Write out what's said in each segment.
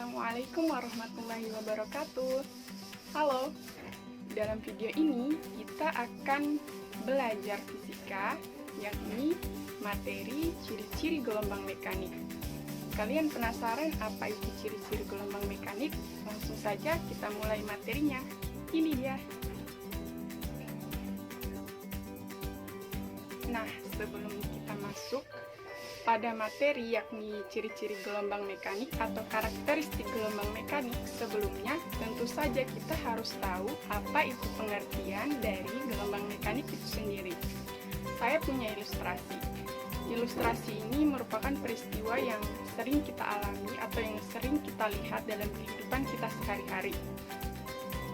Assalamualaikum warahmatullahi wabarakatuh. Halo, dalam video ini kita akan belajar fisika, yakni materi ciri-ciri gelombang mekanik. Kalian penasaran apa itu ciri-ciri gelombang mekanik? Langsung saja kita mulai materinya. Ini dia. Nah, sebelum kita masuk pada materi yakni ciri-ciri gelombang mekanik atau karakteristik gelombang mekanik, sebelumnya tentu saja kita harus tahu apa itu pengertian dari gelombang mekanik itu sendiri. Saya punya ilustrasi. Ilustrasi ini merupakan peristiwa yang sering kita alami atau yang sering kita lihat dalam kehidupan kita sehari-hari.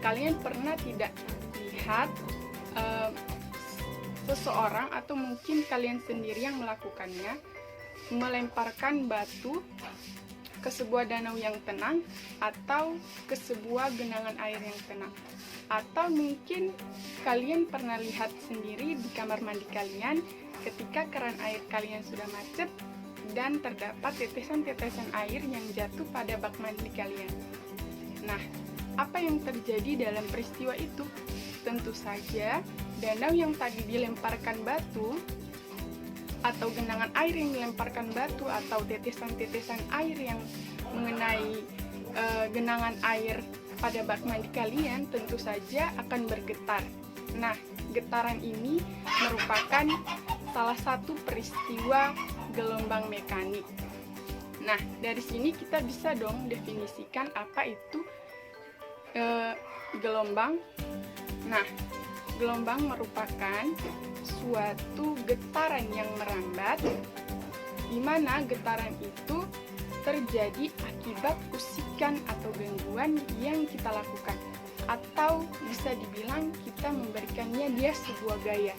Kalian pernah tidak lihat seseorang atau mungkin kalian sendiri yang melakukannya, melemparkan batu ke sebuah danau yang tenang atau ke sebuah genangan air yang tenang? Atau mungkin kalian pernah lihat sendiri di kamar mandi kalian ketika keran air kalian sudah macet dan terdapat tetesan-tetesan air yang jatuh pada bak mandi kalian. Nah, apa yang terjadi dalam peristiwa itu? Tentu saja danau yang tadi dilemparkan batu atau genangan air yang dilemparkan batu atau tetesan-tetesan air yang mengenai genangan air pada bak mandi kalian tentu saja akan bergetar. Nah, getaran ini merupakan salah satu peristiwa gelombang mekanik. Nah, dari sini kita bisa dong definisikan apa itu gelombang. Nah, gelombang merupakan suatu getaran yang merambat, di mana getaran itu terjadi akibat usikan atau gangguan yang kita lakukan, atau bisa dibilang kita memberikannya dia sebuah gaya,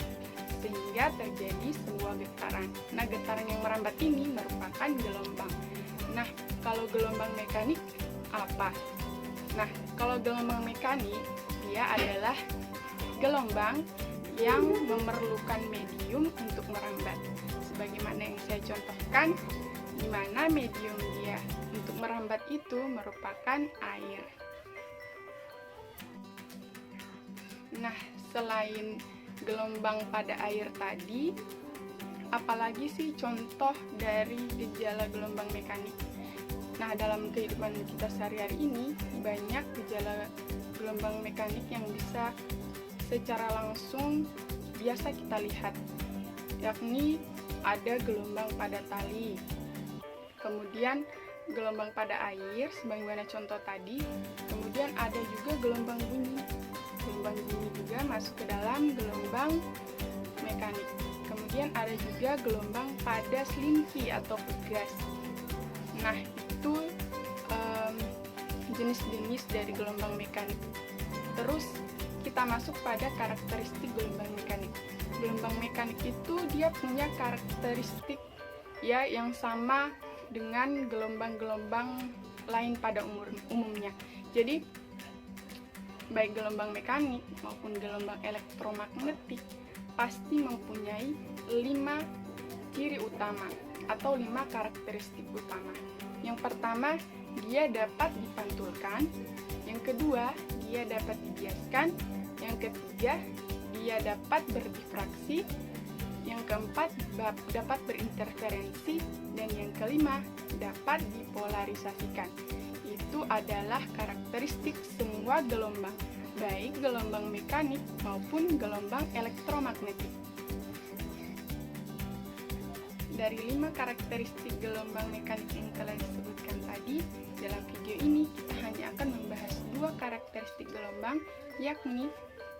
sehingga terjadi sebuah getaran. Nah, getaran yang merambat ini merupakan gelombang. Nah, kalau gelombang mekanik apa? Nah, kalau gelombang mekanik, dia adalah gelombang yang memerlukan medium untuk merambat. Sebagaimana yang saya contohkan, di mana medium dia untuk merambat itu merupakan air. Nah, selain gelombang pada air tadi, apalagi sih contoh dari gejala gelombang mekanik? Nah, dalam kehidupan kita sehari-hari ini, banyak gejala gelombang mekanik yang bisa secara langsung biasa kita lihat, yakni ada gelombang pada tali, kemudian gelombang pada air sebagaimana contoh tadi, kemudian ada juga gelombang bunyi. Gelombang bunyi juga masuk ke dalam gelombang mekanik. Kemudian ada juga gelombang pada selimpi atau pegas. Nah, itu jenis-jenis dari gelombang mekanik. Terus kita masuk pada karakteristik gelombang mekanik. Gelombang mekanik itu dia punya karakteristik ya yang sama dengan gelombang-gelombang lain pada umumnya. Jadi baik gelombang mekanik maupun gelombang elektromagnetik pasti mempunyai 5 ciri utama atau 5 karakteristik utama. Yang pertama, dia dapat dipantulkan. Yang kedua, dia dapat dibiaskan. Yang ketiga, dia dapat berdifraksi. Yang keempat, dapat berinterferensi. Dan yang kelima, dapat dipolarisasikan. Itu adalah karakteristik semua gelombang, baik gelombang mekanik maupun gelombang elektromagnetik. Dari 5 karakteristik gelombang mekanik yang telah disebutkan tadi, dalam video ini kita hanya akan membahas 2 karakteristik gelombang, yakni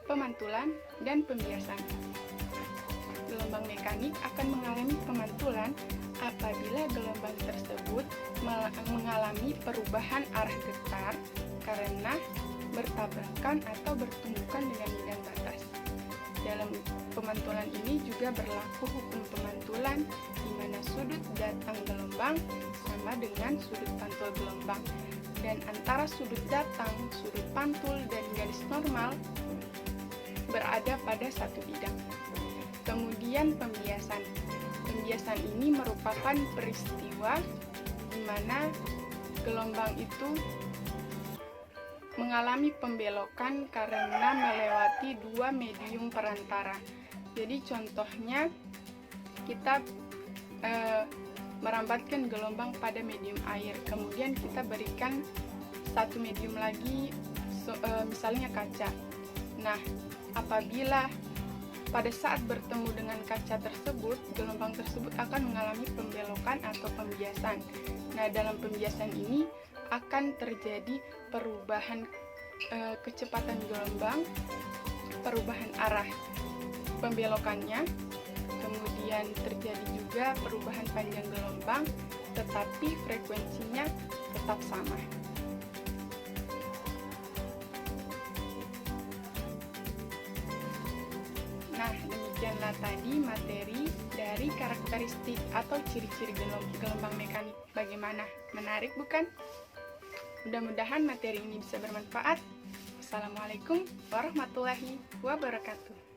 pemantulan dan pembiasan. Gelombang mekanik akan mengalami pemantulan apabila gelombang tersebut mengalami perubahan arah getar karena bertabrakan atau bertumbukan dengan medan batas. Dalam pemantulan ini juga berlaku hukum pemantulan, di mana sudut datang gelombang sama dengan sudut pantul gelombang, dan antara sudut datang, sudut pantul, dan garis normal berada pada satu bidang. Kemudian pembiasan. Pembiasan ini merupakan peristiwa di mana gelombang itu mengalami pembelokan karena melewati dua medium perantara. Jadi contohnya kita merambatkan gelombang pada medium air, kemudian kita berikan satu medium lagi, misalnya kaca. Nah, apabila pada saat bertemu dengan kaca tersebut, gelombang tersebut akan mengalami pembelokan atau pembiasan. Nah, dalam pembiasan ini akan terjadi perubahan kecepatan gelombang, perubahan arah pembelokannya, kemudian terjadi juga perubahan panjang gelombang, tetapi frekuensinya tetap sama. Nah, demikianlah tadi materi dari karakteristik atau ciri-ciri gelombang mekanik. Bagaimana? Menarik bukan? Mudah-mudahan materi ini bisa bermanfaat. Wassalamualaikum warahmatullahi wabarakatuh.